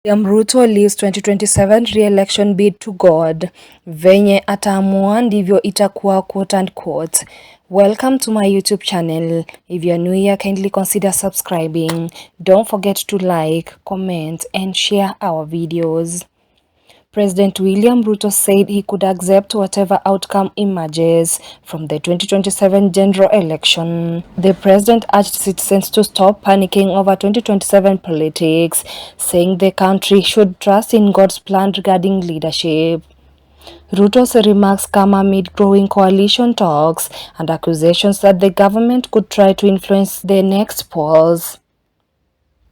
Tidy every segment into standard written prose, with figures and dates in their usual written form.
William Ruto leaves 2027 re-election bid to God. Venye ataamua ndivyo itakuwa, quote unquote. Welcome to my YouTube channel. If you are new here, kindly consider subscribing. Don't forget to like, comment and share our videos. President William Ruto said he could accept whatever outcome emerges from the 2027 general election. The president urged citizens to stop panicking over 2027 politics, saying the country should trust in God's plan regarding leadership. Ruto's remarks come amid growing coalition talks and accusations that the government could try to influence the next polls.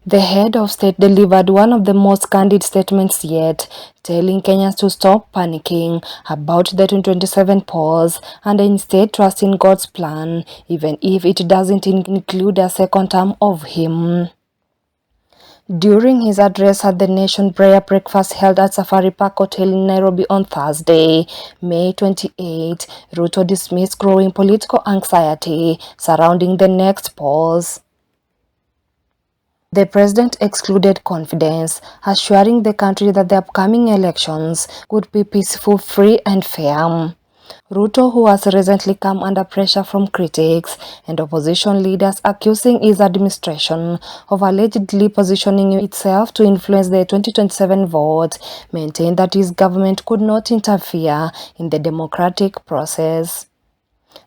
The head of state delivered one of the most candid statements yet, telling Kenyans to stop panicking about the 2027 polls and instead trust in God's plan, even if it doesn't include a second term of him. During his address at the Nation Prayer Breakfast held at Safari Park Hotel in Nairobi on Thursday, May 28, Ruto dismissed growing political anxiety surrounding the next polls. The president exuded confidence, assuring the country that the upcoming elections would be peaceful, free and fair. Ruto, who has recently come under pressure from critics and opposition leaders accusing his administration of allegedly positioning itself to influence the 2027 vote, maintained that his government could not interfere in the democratic process.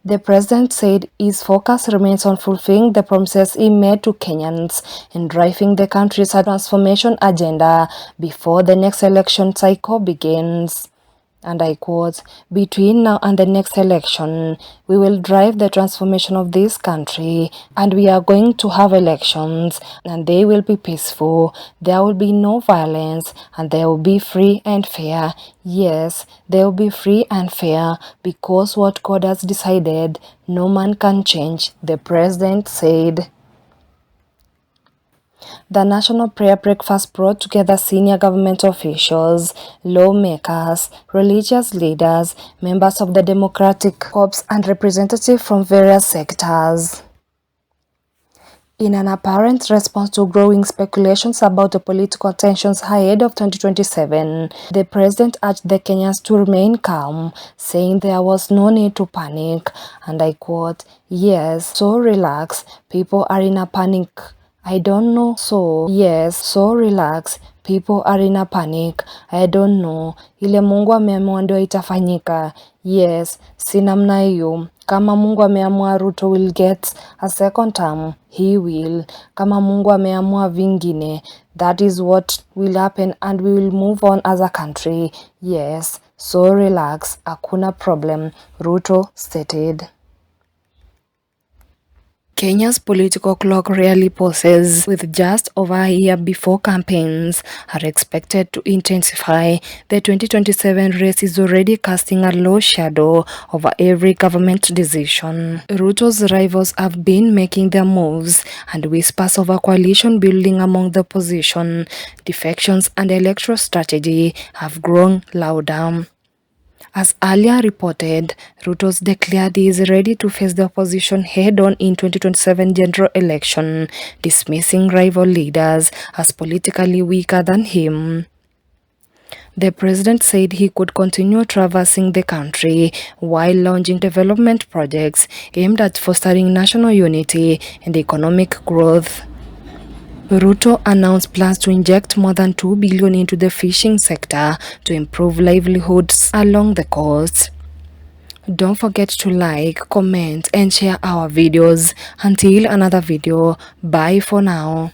The president said his focus remains on fulfilling the promises he made to Kenyans and driving the country's transformation agenda before the next election cycle begins. And I quote, "Between now and the next election, we will drive the transformation of this country, and we are going to have elections, and they will be peaceful. There will be no violence, and they will be free and fair. Yes, they will be free and fair, because what God has decided, no man can change," the president said. The National Prayer Breakfast brought together senior government officials, lawmakers, religious leaders, members of the Democratic Corps, and representatives from various sectors. In an apparent response to growing speculations about the political tensions ahead of 2027, the president urged the Kenyans to remain calm, saying there was no need to panic. And I quote, "Yes, so relax. People are in a panic. I don't know, so yes, so relax. People are in a panic. I don't know. Ile Mungu ameamua ndio itafanyika. Yes, si namna hiyo. Kama Mungu ameamua Ruto will get a second term, he will. Kama Mungu ameamua vingine, that is what will happen and we will move on as a country. Yes, so relax. Hakuna problem," Ruto stated. Kenya's political clock rarely pauses. With just over a year before campaigns are expected to intensify, the 2027 race is already casting a low shadow over every government decision. Ruto's rivals have been making their moves, and whispers of a coalition building among the opposition, defections and electoral strategy have grown louder. As earlier reported, Ruto declared he is ready to face the opposition head-on in 2027 general election, dismissing rival leaders as politically weaker than him. The president said he could continue traversing the country while launching development projects aimed at fostering national unity and economic growth. Ruto announced plans to inject more than 2 billion into the fishing sector to improve livelihoods along the coast. Don't forget to like, comment and share our videos. Until another video, bye for now.